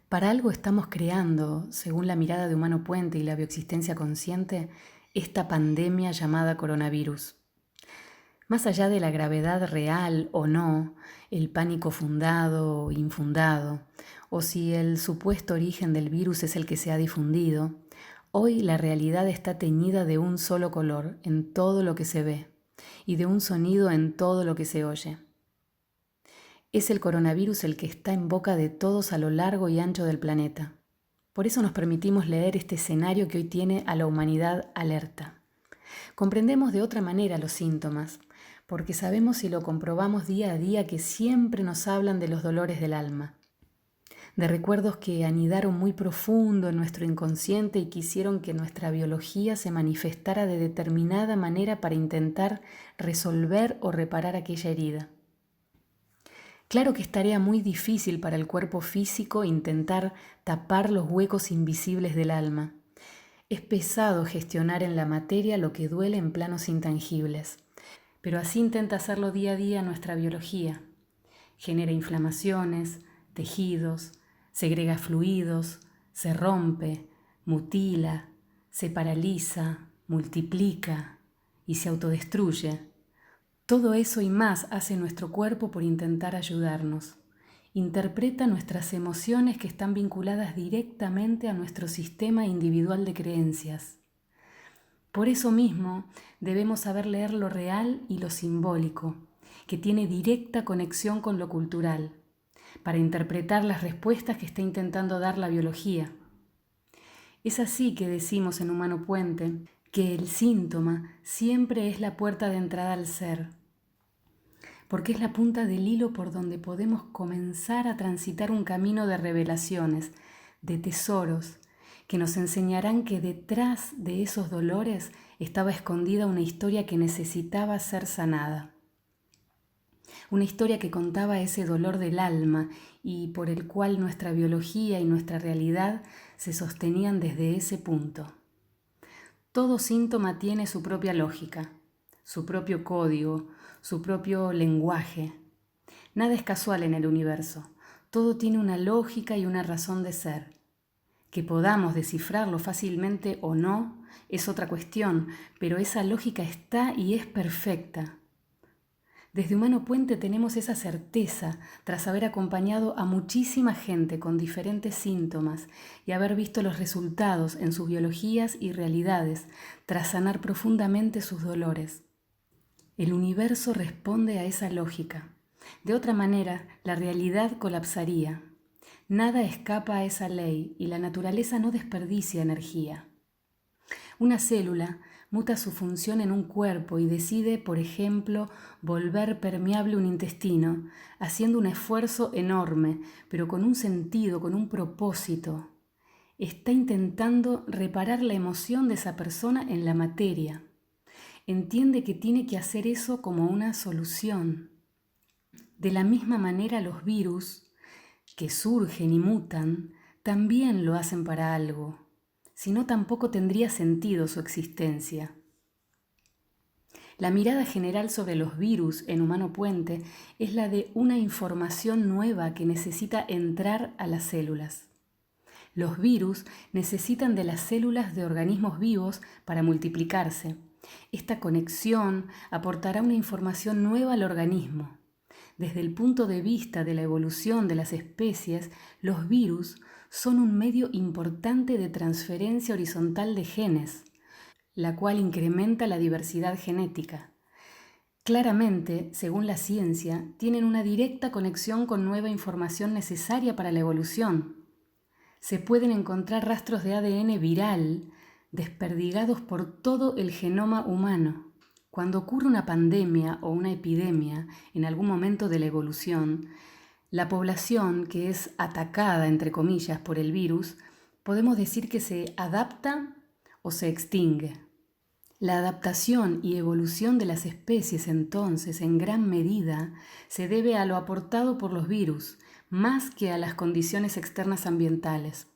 Para algo estamos creando, según la mirada de Humano Puente y la bioexistencia consciente, esta pandemia llamada coronavirus. Más allá de la gravedad real o no, el pánico fundado o infundado, o si el supuesto origen del virus es el que se ha difundido, hoy la realidad está teñida de un solo color en todo lo que se ve y de un sonido en todo lo que se oye. Es el coronavirus el que está en boca de todos a lo largo y ancho del planeta. Por eso nos permitimos leer este escenario que hoy tiene a la humanidad alerta. Comprendemos de otra manera los síntomas, porque sabemos y lo comprobamos día a día que siempre nos hablan de los dolores del alma, de recuerdos que anidaron muy profundo en nuestro inconsciente y que hicieron que nuestra biología se manifestara de determinada manera para intentar resolver o reparar aquella herida. Claro que es tarea muy difícil para el cuerpo físico intentar tapar los huecos invisibles del alma. Es pesado gestionar en la materia lo que duele en planos intangibles, pero así intenta hacerlo día a día nuestra biología. Genera inflamaciones, tejidos, segrega fluidos, se rompe, mutila, se paraliza, multiplica y se autodestruye. Todo eso y más hace nuestro cuerpo por intentar ayudarnos. Interpreta nuestras emociones que están vinculadas directamente a nuestro sistema individual de creencias. Por eso mismo debemos saber leer lo real y lo simbólico, que tiene directa conexión con lo cultural, para interpretar las respuestas que está intentando dar la biología. Es así que decimos en Humano Puente que el síntoma siempre es la puerta de entrada al ser, porque es la punta del hilo por donde podemos comenzar a transitar un camino de revelaciones, de tesoros, que nos enseñarán que detrás de esos dolores estaba escondida una historia que necesitaba ser sanada. Una historia que contaba ese dolor del alma y por el cual nuestra biología y nuestra realidad se sostenían desde ese punto. Todo síntoma tiene su propia lógica, su propio código, su propio lenguaje. Nada es casual en el universo. Todo tiene una lógica y una razón de ser. Que podamos descifrarlo fácilmente o no es otra cuestión, pero esa lógica está y es perfecta. Desde Humano Puente tenemos esa certeza tras haber acompañado a muchísima gente con diferentes síntomas y haber visto los resultados en sus biologías y realidades tras sanar profundamente sus dolores. El universo responde a esa lógica. De otra manera, la realidad colapsaría. Nada escapa a esa ley y la naturaleza no desperdicia energía. Una célula muta su función en un cuerpo y decide, por ejemplo, volver permeable un intestino, haciendo un esfuerzo enorme, pero con un sentido, con un propósito. Está intentando reparar la emoción de esa persona en la materia. Entiende que tiene que hacer eso como una solución. De la misma manera los virus, que surgen y mutan, también lo hacen para algo. Si no, tampoco tendría sentido su existencia. La mirada general sobre los virus en Humano Puente es la de una información nueva que necesita entrar a las células. Los virus necesitan de las células de organismos vivos para multiplicarse. Esta conexión aportará una información nueva al organismo. Desde el punto de vista de la evolución de las especies, los virus son un medio importante de transferencia horizontal de genes, la cual incrementa la diversidad genética. Claramente, según la ciencia, tienen una directa conexión con nueva información necesaria para la evolución. Se pueden encontrar rastros de ADN viral desperdigados por todo el genoma humano. Cuando ocurre una pandemia o una epidemia en algún momento de la evolución, la población que es atacada, entre comillas, por el virus, podemos decir que se adapta o se extingue. La adaptación y evolución de las especies, entonces, en gran medida, se debe a lo aportado por los virus, más que a las condiciones externas ambientales.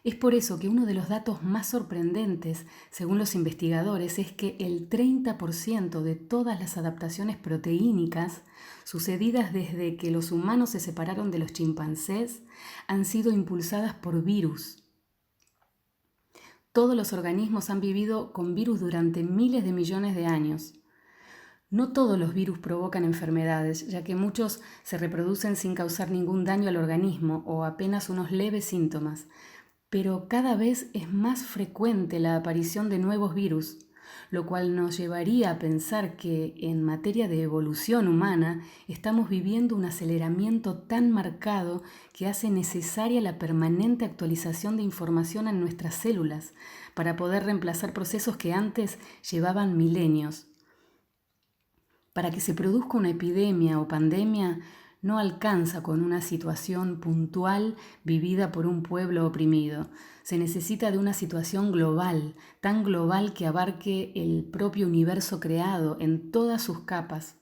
Es por eso que uno de los datos más sorprendentes, según los investigadores, es que el 30% de todas las adaptaciones proteínicas sucedidas desde que los humanos se separaron de los chimpancés han sido impulsadas por virus. Todos los organismos han vivido con virus durante miles de millones de años. No todos los virus provocan enfermedades, ya que muchos se reproducen sin causar ningún daño al organismo o apenas unos leves síntomas, pero cada vez es más frecuente la aparición de nuevos virus, lo cual nos llevaría a pensar que en materia de evolución humana estamos viviendo un aceleramiento tan marcado que hace necesaria la permanente actualización de información en nuestras células para poder reemplazar procesos que antes llevaban milenios. Para que se produzca una epidemia o pandemia, no alcanza con una situación puntual vivida por un pueblo oprimido. Se necesita de una situación global, tan global que abarque el propio universo creado en todas sus capas.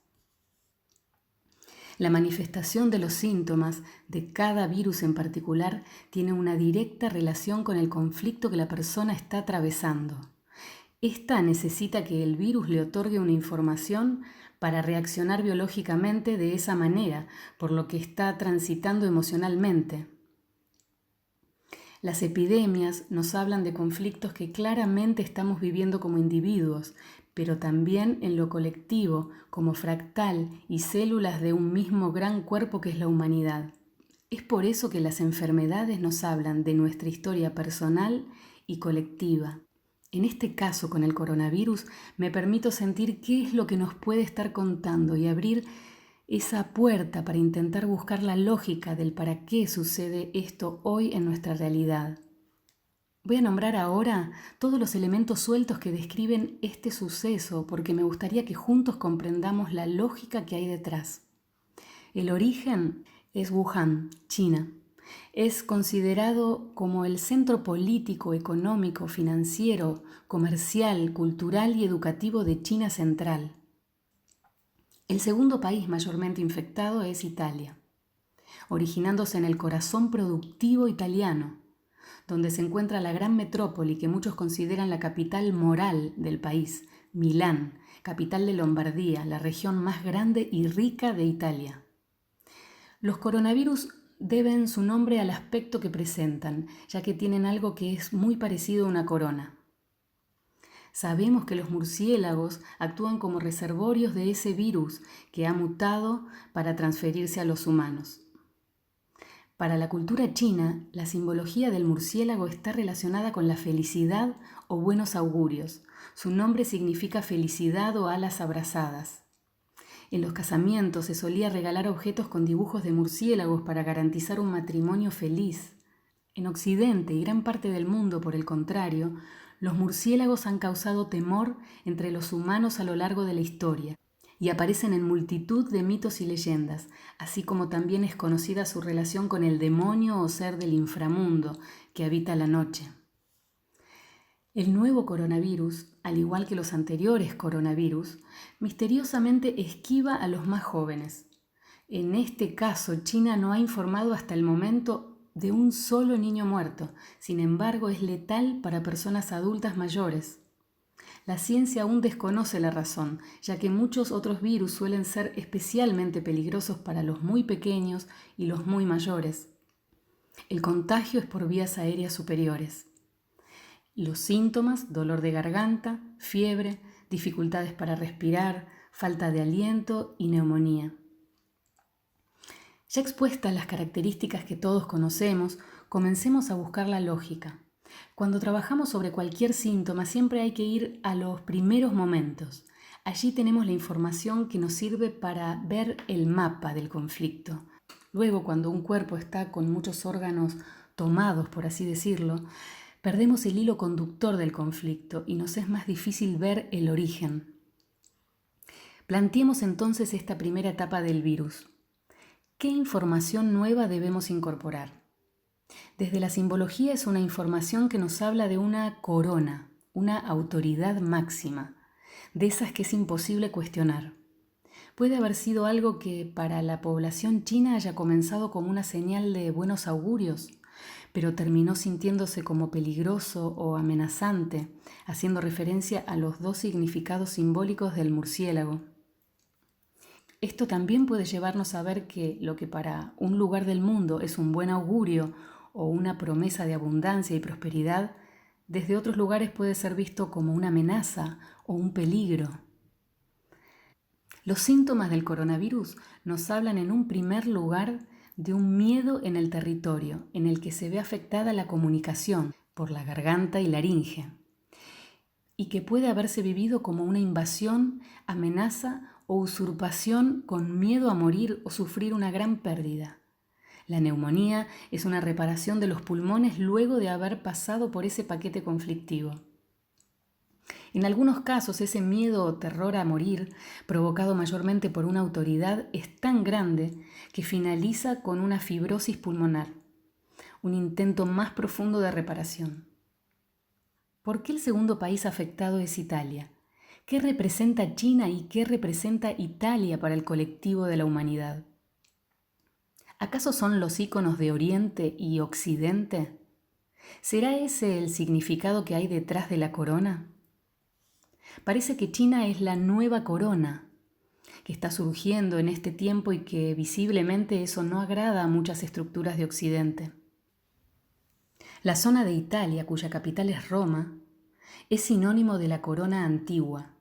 La manifestación de los síntomas de cada virus en particular tiene una directa relación con el conflicto que la persona está atravesando. Esta necesita que el virus le otorgue una información para reaccionar biológicamente de esa manera, por lo que está transitando emocionalmente. Las epidemias nos hablan de conflictos que claramente estamos viviendo como individuos, pero también en lo colectivo, como fractal y células de un mismo gran cuerpo que es la humanidad. Es por eso que las enfermedades nos hablan de nuestra historia personal y colectiva. En este caso, con el coronavirus, me permito sentir qué es lo que nos puede estar contando y abrir esa puerta para intentar buscar la lógica del para qué sucede esto hoy en nuestra realidad. Voy a nombrar ahora todos los elementos sueltos que describen este suceso porque me gustaría que juntos comprendamos la lógica que hay detrás. El origen es Wuhan, China. Es considerado como el centro político, económico, financiero, comercial, cultural y educativo de China central. El segundo país mayormente infectado es Italia, originándose en el corazón productivo italiano, donde se encuentra la gran metrópoli que muchos consideran la capital moral del país, Milán, capital de Lombardía, la región más grande y rica de Italia. Los coronavirus deben su nombre al aspecto que presentan, ya que tienen algo que es muy parecido a una corona. Sabemos que los murciélagos actúan como reservorios de ese virus que ha mutado para transferirse a los humanos. Para la cultura china, la simbología del murciélago está relacionada con la felicidad o buenos augurios. Su nombre significa felicidad o alas abrazadas. En los casamientos se solía regalar objetos con dibujos de murciélagos para garantizar un matrimonio feliz. En Occidente y gran parte del mundo, por el contrario, los murciélagos han causado temor entre los humanos a lo largo de la historia y aparecen en multitud de mitos y leyendas, así como también es conocida su relación con el demonio o ser del inframundo que habita la noche. El nuevo coronavirus, al igual que los anteriores coronavirus, misteriosamente esquiva a los más jóvenes. En este caso, China no ha informado hasta el momento de un solo niño muerto, sin embargo es letal para personas adultas mayores. La ciencia aún desconoce la razón, ya que muchos otros virus suelen ser especialmente peligrosos para los muy pequeños y los muy mayores. El contagio es por vías aéreas superiores. Los síntomas: dolor de garganta, fiebre, dificultades para respirar, falta de aliento y neumonía. Ya expuestas las características que todos conocemos, comencemos a buscar la lógica. Cuando trabajamos sobre cualquier síntoma, siempre hay que ir a los primeros momentos. Allí tenemos la información que nos sirve para ver el mapa del conflicto. Luego, cuando un cuerpo está con muchos órganos tomados, por así decirlo, perdemos el hilo conductor del conflicto y nos es más difícil ver el origen. Planteemos entonces esta primera etapa del virus. ¿Qué información nueva debemos incorporar? Desde la simbología es una información que nos habla de una corona, una autoridad máxima, de esas que es imposible cuestionar. Puede haber sido algo que para la población china haya comenzado como una señal de buenos augurios, pero terminó sintiéndose como peligroso o amenazante, haciendo referencia a los dos significados simbólicos del murciélago. Esto también puede llevarnos a ver que lo que para un lugar del mundo es un buen augurio o una promesa de abundancia y prosperidad, desde otros lugares puede ser visto como una amenaza o un peligro. Los síntomas del coronavirus nos hablan en un primer lugar de un miedo en el territorio, en el que se ve afectada la comunicación por la garganta y laringe, y que puede haberse vivido como una invasión, amenaza o usurpación con miedo a morir o sufrir una gran pérdida. La neumonía es una reparación de los pulmones luego de haber pasado por ese paquete conflictivo. En algunos casos, ese miedo o terror a morir, provocado mayormente por una autoridad, es tan grande que finaliza con una fibrosis pulmonar, un intento más profundo de reparación. ¿Por qué el segundo país afectado es Italia? ¿Qué representa China y qué representa Italia para el colectivo de la humanidad? ¿Acaso son los íconos de Oriente y Occidente? ¿Será ese el significado que hay detrás de la corona? Parece que China es la nueva corona que está surgiendo en este tiempo y que visiblemente eso no agrada a muchas estructuras de Occidente. La zona de Italia, cuya capital es Roma, es sinónimo de la corona antigua,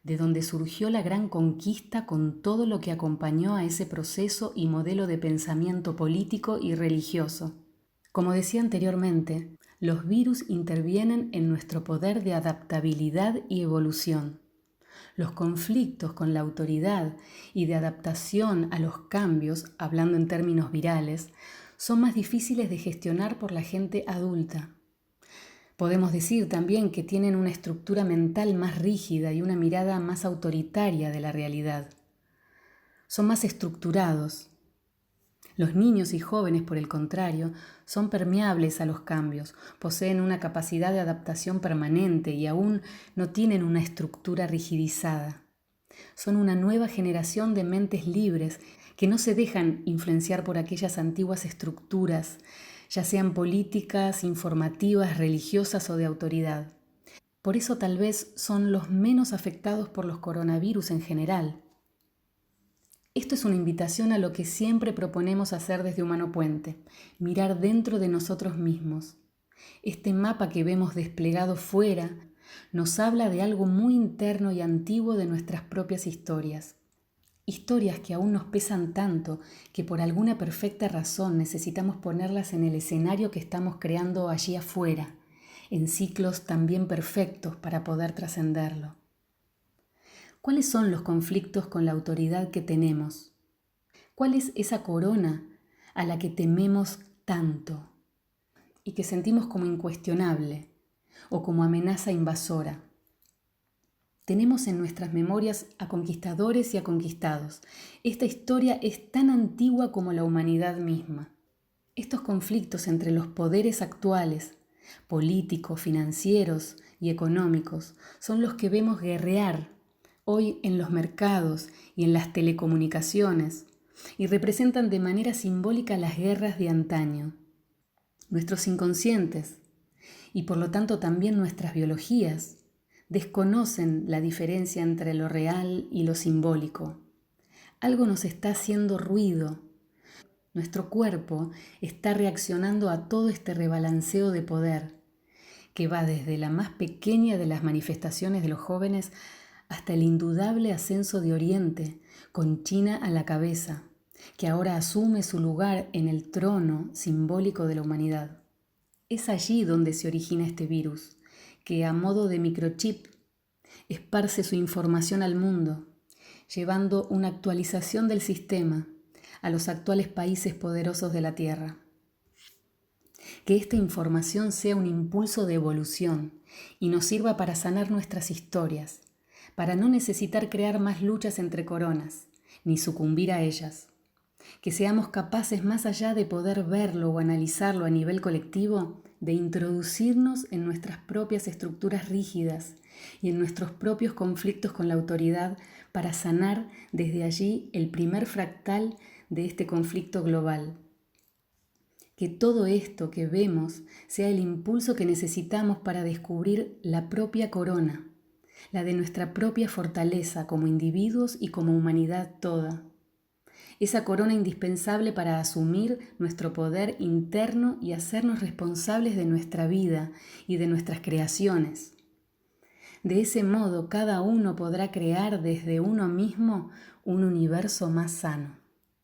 de donde surgió la gran conquista con todo lo que acompañó a ese proceso y modelo de pensamiento político y religioso. Como decía anteriormente, los virus intervienen en nuestro poder de adaptabilidad y evolución. Los conflictos con la autoridad y de adaptación a los cambios, hablando en términos virales, son más difíciles de gestionar por la gente adulta. Podemos decir también que tienen una estructura mental más rígida y una mirada más autoritaria de la realidad. Son más estructurados. Los niños y jóvenes, por el contrario, son permeables a los cambios, poseen una capacidad de adaptación permanente y aún no tienen una estructura rigidizada. Son una nueva generación de mentes libres que no se dejan influenciar por aquellas antiguas estructuras, ya sean políticas, informativas, religiosas o de autoridad. Por eso tal vez son los menos afectados por los coronavirus en general. Esto es una invitación a lo que siempre proponemos hacer desde Humano Puente, mirar dentro de nosotros mismos. Este mapa que vemos desplegado fuera nos habla de algo muy interno y antiguo de nuestras propias historias. Historias que aún nos pesan tanto que por alguna perfecta razón necesitamos ponerlas en el escenario que estamos creando allí afuera, en ciclos también perfectos para poder trascenderlo. ¿Cuáles son los conflictos con la autoridad que tenemos? ¿Cuál es esa corona a la que tememos tanto y que sentimos como incuestionable o como amenaza invasora? Tenemos en nuestras memorias a conquistadores y a conquistados. Esta historia es tan antigua como la humanidad misma. Estos conflictos entre los poderes actuales, políticos, financieros y económicos, son los que vemos guerrear hoy en los mercados y en las telecomunicaciones, y representan de manera simbólica las guerras de antaño. Nuestros inconscientes, y por lo tanto también nuestras biologías, desconocen la diferencia entre lo real y lo simbólico. Algo nos está haciendo ruido. Nuestro cuerpo está reaccionando a todo este rebalanceo de poder, que va desde la más pequeña de las manifestaciones de los jóvenes hasta el indudable ascenso de Oriente, con China a la cabeza, que ahora asume su lugar en el trono simbólico de la humanidad. Es allí donde se origina este virus, que a modo de microchip esparce su información al mundo, llevando una actualización del sistema a los actuales países poderosos de la Tierra. Que esta información sea un impulso de evolución y nos sirva para sanar nuestras historias, para no necesitar crear más luchas entre coronas, ni sucumbir a ellas. Que seamos capaces, más allá de poder verlo o analizarlo a nivel colectivo, de introducirnos en nuestras propias estructuras rígidas y en nuestros propios conflictos con la autoridad para sanar desde allí el primer fractal de este conflicto global. Que todo esto que vemos sea el impulso que necesitamos para descubrir la propia corona, la de nuestra propia fortaleza como individuos y como humanidad toda. Esa corona indispensable para asumir nuestro poder interno y hacernos responsables de nuestra vida y de nuestras creaciones. De ese modo, cada uno podrá crear desde uno mismo un universo más sano.